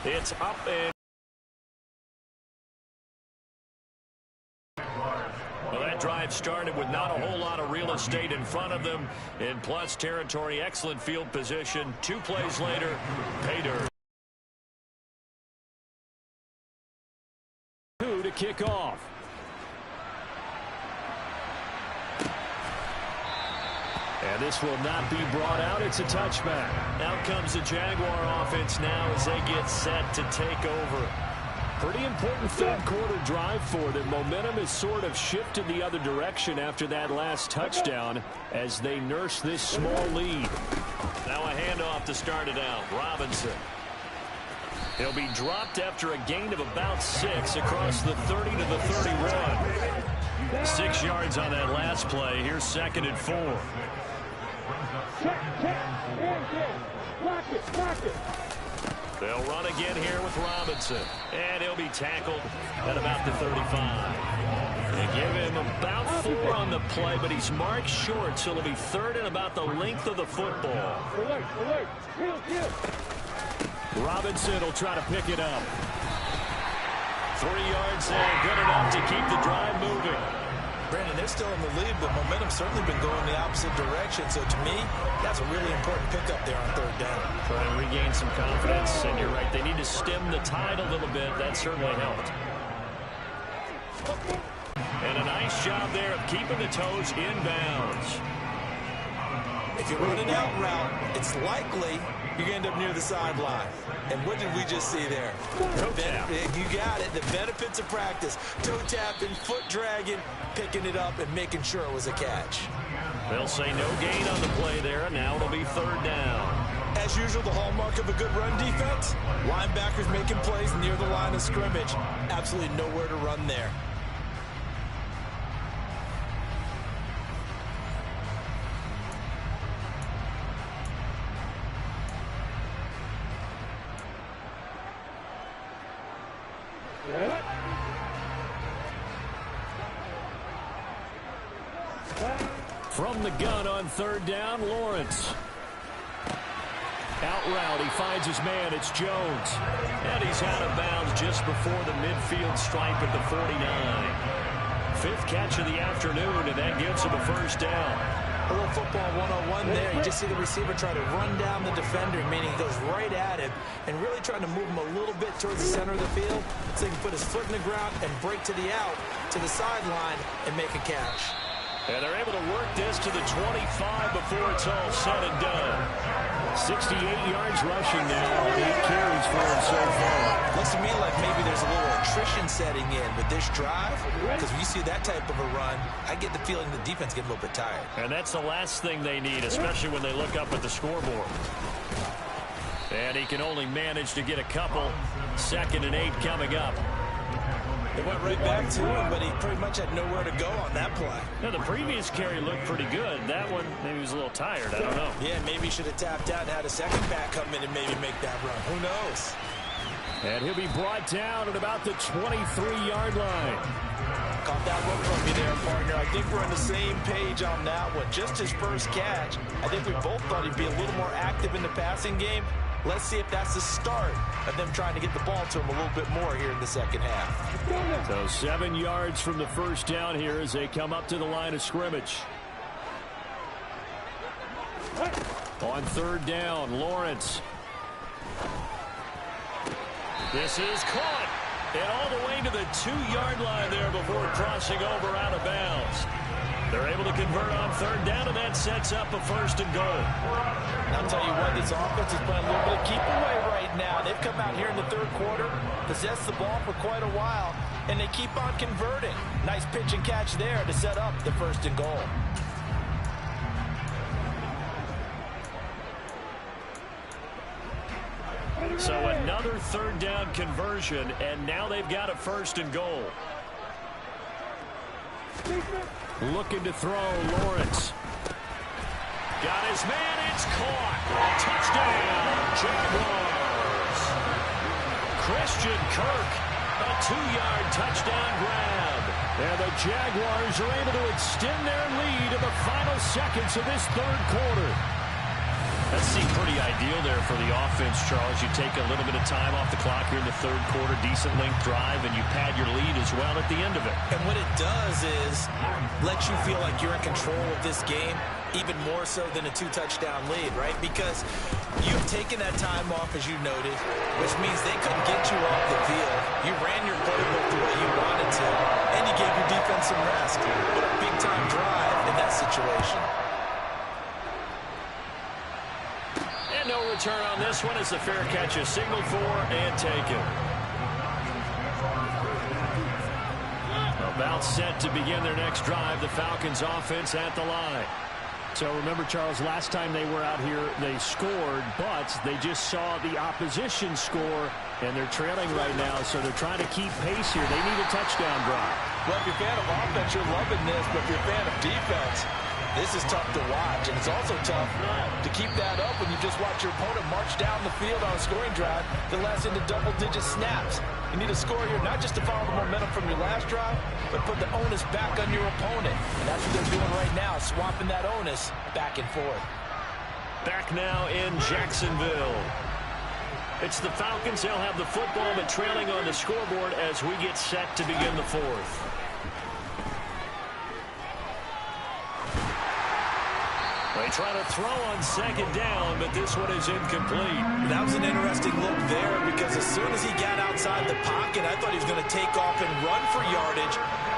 It's up and... Well, that drive started with not a whole lot of real estate in front of them. In plus territory, excellent field position. 2 plays later, pay dirt. To kick off. And this will not be brought out. It's a touchback. Out comes the Jaguar offense now as they get set to take over. Pretty important third-quarter drive for them. Momentum has sort of shifted the other direction after that last touchdown as they nurse this small lead. Now a handoff to start it out. Robinson. He'll be dropped after a gain of about 6 across the 30 to the 31. 6 yards on that last play. Here's 2nd and 4. They'll run again here with Robinson. And he'll be tackled at about the 35. They give him about 4 on the play, but he's marked short, so it'll be 3rd and about the length of the football. Robinson will try to pick it up. 3 yards there, good enough to keep the drive moving. Brandon, they're still in the lead, but momentum's certainly been going the opposite direction. So to me, that's a really important pickup there on 3rd down. Trying to regain some confidence, and you're right, they need to stem the tide a little bit. That certainly helped. And a nice job there of keeping the toes inbounds. If you run an out route, it's likely you're going to end up near the sideline. And what did we just see there? You got it. The benefits of practice. Toe tapping, foot dragging, picking it up, and making sure it was a catch. They'll say no gain on the play there, and now it'll be 3rd down. As usual, the hallmark of a good run defense, linebackers making plays near the line of scrimmage. Absolutely nowhere to run there. From the gun on 3rd down, Lawrence. Out route, he finds his man, it's Jones. And he's out of bounds just before the midfield stripe at the 49. 5th catch of the afternoon, and that gives him a 1st down. A little football 101 there. You just see the receiver try to run down the defender, meaning he goes right at him and really trying to move him a little bit towards the center of the field so he can put his foot in the ground and break to the out, to the sideline, and make a catch. And they're able to work this to the 25 before it's all said and done. 68 yards rushing now, 8 carries for him so far. Looks to me like maybe there's a little attrition setting in with this drive, because when you see that type of a run, I get the feeling the defense gets a little bit tired. And that's the last thing they need, especially when they look up at the scoreboard. And he can only manage to get a couple. 2nd and 8 coming up. They went right back to him, but he pretty much had nowhere to go on that play. Now, the previous carry looked pretty good. That one, maybe he was a little tired. I don't know. Yeah, maybe he should have tapped out and had a second back come in and maybe make that run. Who knows? And he'll be brought down at about the 23-yard line. Caught that one from me there, partner. I think we're on the same page on that one. Just his first catch. I think we both thought he'd be a little more active in the passing game. Let's see if that's the start of them trying to get the ball to him a little bit more here in the 2nd half. So 7 yards from the 1st down here as they come up to the line of scrimmage. On 3rd down, Lawrence. This is caught. And all the way to the 2-yard line there before crossing over out of bounds. They're able to convert on 3rd down, and that sets up a 1st and goal. I'll tell you what, this offense is playing a little bit of keep away right now. They've come out here in the 3rd quarter, possessed the ball for quite a while, and they keep on converting. Nice pitch and catch there to set up the 1st and goal. So another 3rd down conversion, and now they've got a 1st and goal. Looking to throw, Lawrence. Got his man, it's caught. Touchdown, Jaguars. Christian Kirk, a 2-yard touchdown grab. And the Jaguars are able to extend their lead in the final seconds of this 3rd quarter. That seemed pretty ideal there for the offense, Charles. You take a little bit of time off the clock here in the third quarter, decent length drive, and you pad your lead as well at the end of it. And what it does is let you feel like you're in control of this game, even more so than a 2-touchdown lead, right? Because you've taken that time off, as you noted, which means they couldn't get you off the field. You ran your playbook the way you wanted to, and you gave your defense some rest. What a big-time drive in that situation. And no return on this one as the fair catch is signaled for and taken. About set to begin their next drive, the Falcons offense at the line. So remember, Charles, last time they were out here, they scored, but they just saw the opposition score, and they're trailing right now, so they're trying to keep pace here. They need a touchdown drive. Well, if you're a fan of offense, you're loving this, but if you're a fan of defense, this is tough to watch, and it's also tough to keep that up when you just watch your opponent march down the field on a scoring drive that lasts into double-digit snaps. You need a score here, not just to follow the momentum from your last drive, but put the onus back on your opponent. And that's what they're doing right now, swapping that onus back and forth. Back now in Jacksonville. It's the Falcons. They'll have the football, but trailing on the scoreboard as we get set to begin the fourth. They try to throw on second down, but this one is incomplete. That was an interesting look there because as soon as he got outside the pocket, I thought he was going to take off and run for yardage.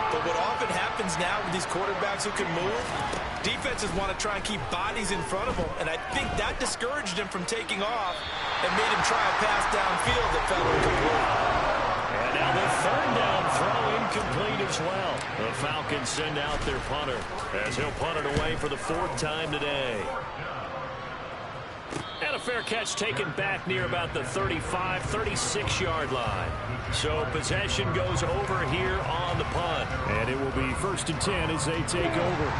But what often happens now with these quarterbacks who can move, defenses want to try and keep bodies in front of them, and I think that discouraged him from taking off and made him try a pass downfield that fell incomplete. And now the third down throw incomplete as well. The Falcons send out their punter as he'll punt it away for the fourth time today. And a fair catch taken back near about the 35, 36-yard line. So possession goes over here on the punt. And it will be 1st and 10 as they take over.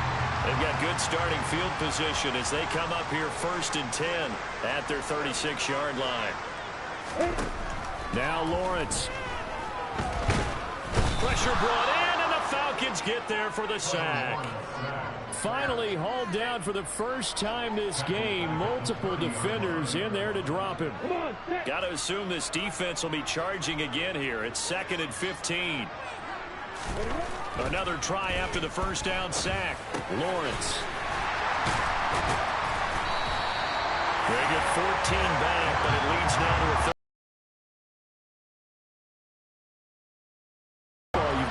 They've got good starting field position as they come up here 1st and 10 at their 36-yard line. Now Lawrence. Pressure brought in, and the Falcons get there for the sack. Finally hauled down for the first time this game. Multiple defenders in there to drop him. Got to assume this defense will be charging again here. It's 2nd and 15. Another try after the first down sack. Lawrence. They get 14 back, but it leads now to a third.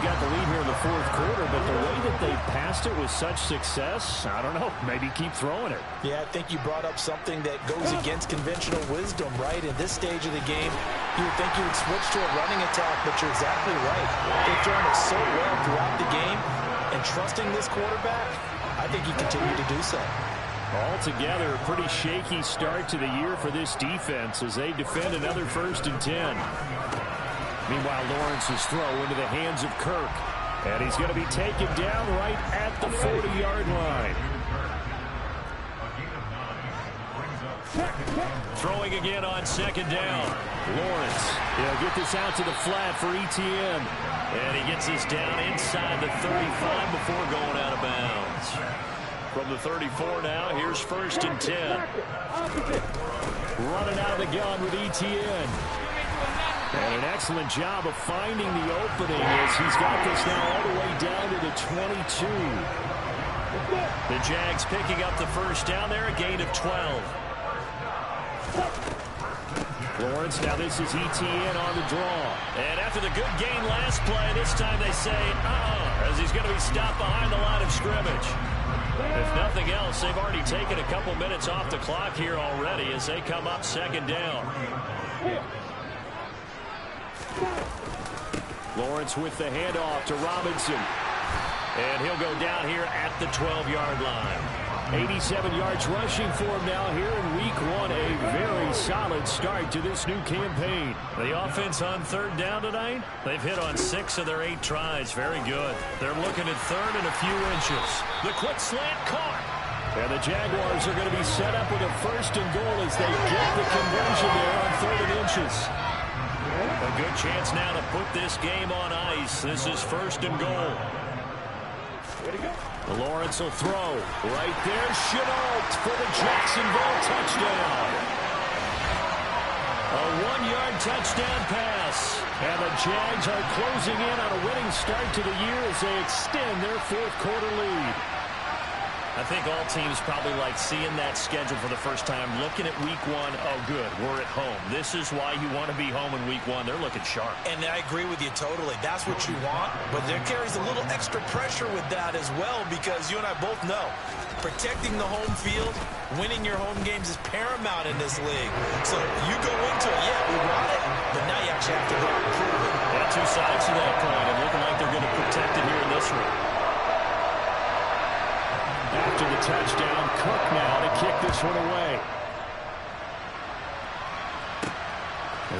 Got the lead here in the fourth quarter, but the way that they passed it with such success, I don't know, maybe keep throwing it. Yeah, I think you brought up something that goes against conventional wisdom, right? In this stage of the game, you would think you would switch to a running attack, but you're exactly right. They've thrown it so well throughout the game, and trusting this quarterback, I think he continued to do so. Altogether, a pretty shaky start to the year for this defense as they defend another 1st and 10. Meanwhile, Lawrence's throw into the hands of Kirk. And he's going to be taken down right at the 40-yard line. Throwing again on second down. Lawrence, he'll get this out to the flat for Etienne. And he gets this down inside the 35 before going out of bounds. From the 34 now, here's 1st and 10. Running out of the gun with Etienne. And an excellent job of finding the opening as he's got this now all the way down to the 22. The Jags picking up the first down there, a gain of 12. Lawrence, now this is Etienne on the draw. And after the good gain last play, this time they say, as he's going to be stopped behind the line of scrimmage. If nothing else, they've already taken a couple minutes off the clock here already as they come up second down. Lawrence with the handoff to Robinson. And he'll go down here at the 12-yard line. 87 yards rushing for him now here in week one. A very solid start to this new campaign. The offense on third down tonight, they've hit on 6 of their 8 tries. Very good. They're looking at third and a few inches. The quick slant caught. And the Jaguars are going to be set up with a 1st and goal as they get the conversion there on 3rd and inches. A good chance now to put this game on ice. This is 1st and goal. Way to go. Lawrence will throw. Right there, Chenault for the Jacksonville touchdown. A 1-yard touchdown pass. And the Jags are closing in on a winning start to the year as they extend their fourth quarter lead. I think all teams probably like seeing that schedule for the first time, looking at week 1. Oh, good, we're at home. This is why you want to be home in week 1. They're looking sharp. And I agree with you totally. That's what you want. But there carries a little extra pressure with that as well, because you and I both know protecting the home field, winning your home games is paramount in this league. So you go into it, yeah, we want it, but now you actually have to go out and prove it. Yeah, two sides to that coin, and looking like they're going to protect it here in this one. After the touchdown, Cook now to kick this one away.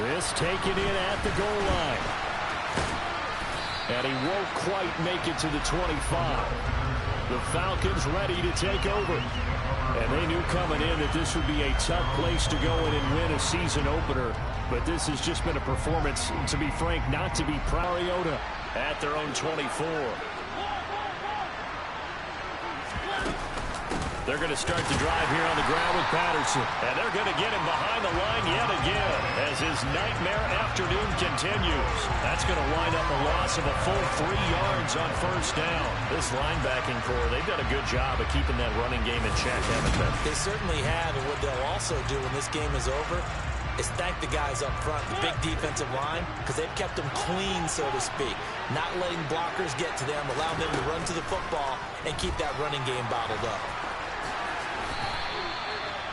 This taken in at the goal line. And he won't quite make it to the 25. The Falcons ready to take over. And they knew coming in that this would be a tough place to go in and win a season opener. But this has just been a performance, to be frank, not to be proud. Mariota at their own 24. They're going to start the drive here on the ground with Patterson. And they're going to get him behind the line yet again as his nightmare afternoon continues. That's going to wind up a loss of a full 3 yards on first down. This linebacking core, they've done a good job of keeping that running game in check, haven't they? They certainly have, and what they'll also do when this game is over is thank the guys up front, the big defensive line, because they've kept them clean, so to speak. Not letting blockers get to them, allowing them to run to the football and keep that running game bottled up.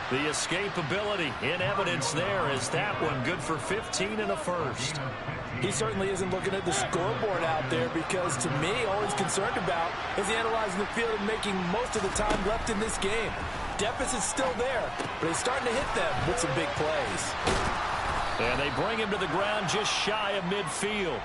The escapability in evidence there is that one good for 15 and a first. He certainly isn't looking at the scoreboard out there, because to me, all he's concerned about is analyzing the field and making most of the time left in this game. Deficit's still there, but he's starting to hit them with some big plays. And they bring him to the ground just shy of midfield.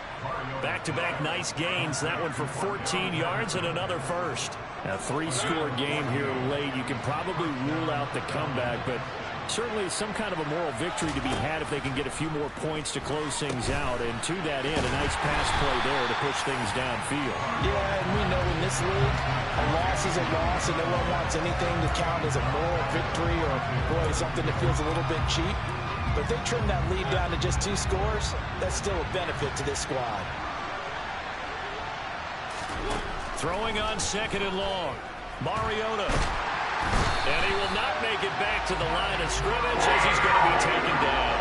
Back-to-back nice gains. That one for 14 yards and another first. A 3-score game here late. You can probably rule out the comeback, but certainly some kind of a moral victory to be had if they can get a few more points to close things out. And to that end, a nice pass play there to push things downfield. Yeah, and we know in this league, a loss is a loss, and no one wants anything to count as a moral victory or, boy, something that feels a little bit cheap. But they trim that lead down to just 2 scores. That's still a benefit to this squad. Throwing on second and long. Mariota. And he will not make it back to the line of scrimmage as he's going to be taken down.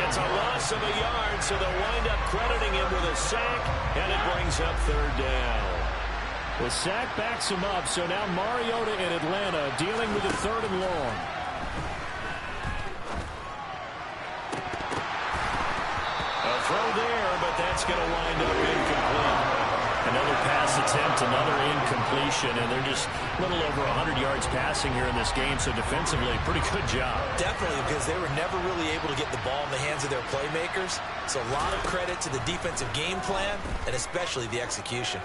It's a loss of a yard, so they'll wind up crediting him with a sack, and it brings up third down. The sack backs him up, so now Mariota in Atlanta dealing with a third and long. Throw there, but that's going to wind up incomplete. Another pass attempt, another incompletion, and they're just a little over 100 yards passing here in this game, so defensively, pretty good job. Definitely, because they were never really able to get the ball in the hands of their playmakers, so a lot of credit to the defensive game plan, and especially the execution.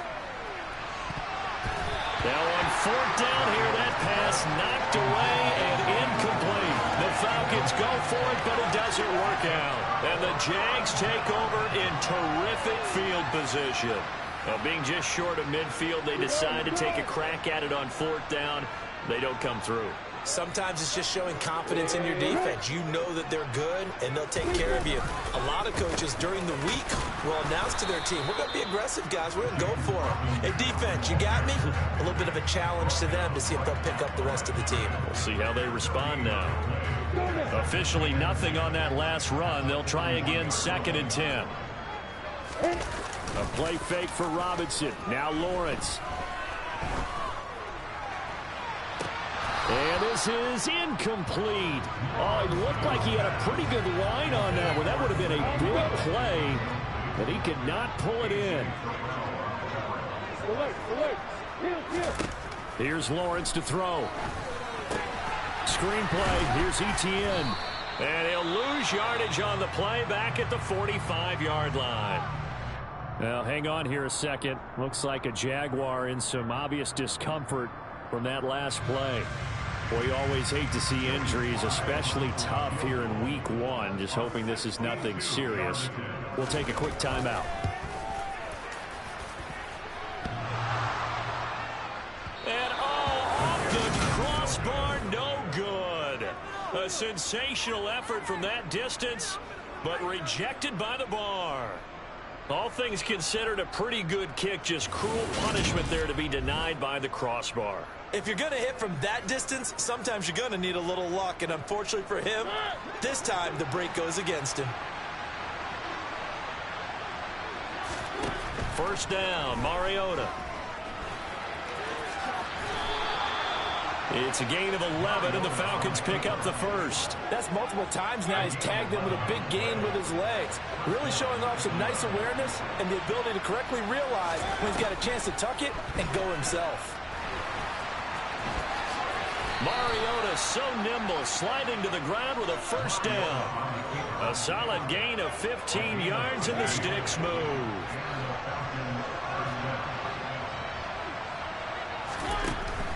Now on fourth down here, that pass knocked away and incomplete. The Falcons go for it, but it doesn't work out. And the Jags take over in terrific field position. Being just short of midfield, they decide to take a crack at it on fourth down. They don't come through. Sometimes it's just showing confidence in your defense. You know that they're good, and they'll take care of you. A lot of coaches during the week will announce to their team, we're going to be aggressive, guys. We're going to go for it. Hey, defense, you got me? A little bit of a challenge to them to see if they'll pick up the rest of the team. We'll see how they respond now. Officially nothing on that last run. They'll try again, 2nd and 10. A play fake for Robinson. Now Lawrence. And this is incomplete. Oh, it looked like he had a pretty good line on that one. That would have been a big play, but he could not pull it in. Here's Lawrence to throw. Screenplay. Here's Etienne. And he'll lose yardage on the play back at the 45-yard line. Now, hang on here a second. Looks like a Jaguar in some obvious discomfort from that last play. Boy, you always hate to see injuries, especially tough here in week 1. Just hoping this is nothing serious. We'll take a quick timeout. sensational effort from that distance, but rejected by the bar. All things considered, a pretty good kick, just cruel punishment there to be denied by the crossbar. If you're going to hit from that distance, sometimes you're going to need a little luck, and unfortunately for him, this time the break goes against him. First down, Mariota. It's a gain of 11, and the Falcons pick up the first. That's multiple times now he's tagged them with a big gain with his legs. Really showing off some nice awareness and the ability to correctly realize when he's got a chance to tuck it and go himself. Mariota so nimble, sliding to the ground with a first down. A solid gain of 15 yards, and the sticks move.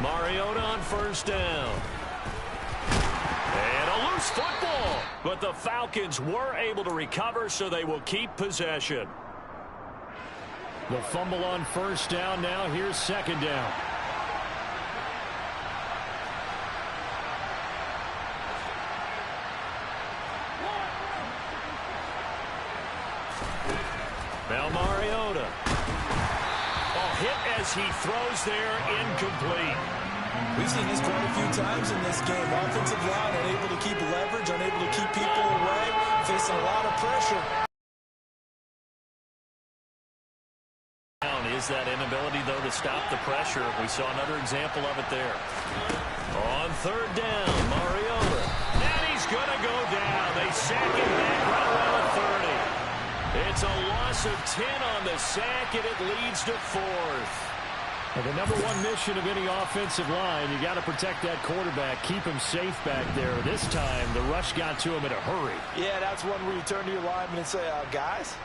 Mariota on first down. And a loose football. But the Falcons were able to recover, so they will keep possession. The fumble on first down now. Here's second down. Now Mariota. Hit as he throws there, incomplete. We've seen this quite a few times in this game. Offensive line unable to keep leverage, unable to keep people away, facing a lot of pressure. Is that inability, though, to stop the pressure. We saw another example of it there. On third down, Mariota. And he's going to go down. They sack him back right around the 30. It's a loss of 10 on the sack, and it leads to fourth. Well, the number one mission of any offensive line, you got to protect that quarterback, keep him safe back there. This time, the rush got to him in a hurry. Yeah, that's one where you turn to your lineman and say, guys,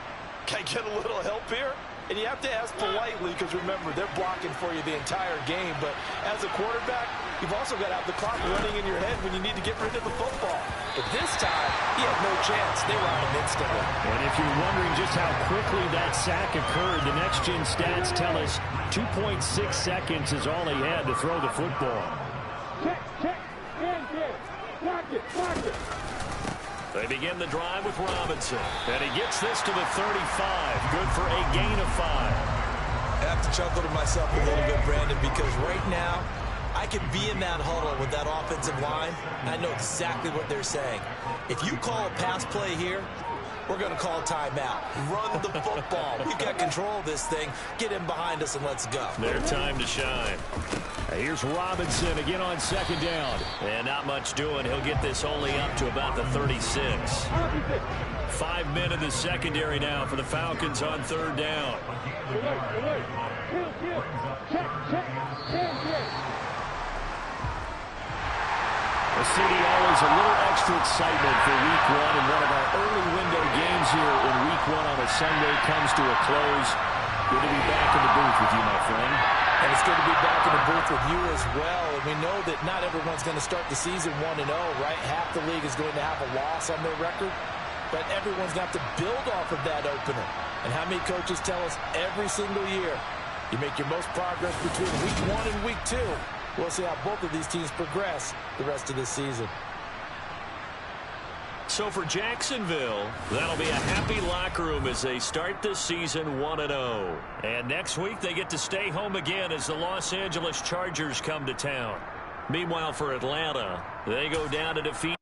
can I get a little help here? And you have to ask politely because, remember, they're blocking for you the entire game. But as a quarterback, you've also got to have the clock running in your head when you need to get rid of the football. But this time, he had no chance. They were on him instantly. And if you're wondering just how quickly that sack occurred, the next-gen stats tell us 2.6 seconds is all he had to throw the football. Check, and get, block it. They begin the drive with Robinson. And he gets this to the 35. Good for a gain of 5. I have to chuckle to myself a little bit, Brandon, because right now, I could be in that huddle with that offensive line. I know exactly what they're saying. If you call a pass play here, we're going to call timeout. Run the football. We've got control of this thing. Get in behind us and let's go. Their time to shine. Here's Robinson again on second down. And not much doing. He'll get this only up to about the 36. 5 men in the secondary now for the Falcons on third down. The city always a little extra excitement for week one, and one of our early window games here in week one on a Sunday comes to a close. Good to be back in the booth with you, my friend. And it's good to be back in the booth with you as well. And we know that not everyone's going to start the season 1-0, right? Half the league is going to have a loss on their record. But everyone's going to have to build off of that opener. And how many coaches tell us every single year, you make your most progress between week 1 and week 2. We'll see how both of these teams progress the rest of this season. So for Jacksonville, that'll be a happy locker room as they start this season 1-0. And next week they get to stay home again as the Los Angeles Chargers come to town. Meanwhile for Atlanta, they go down to defeat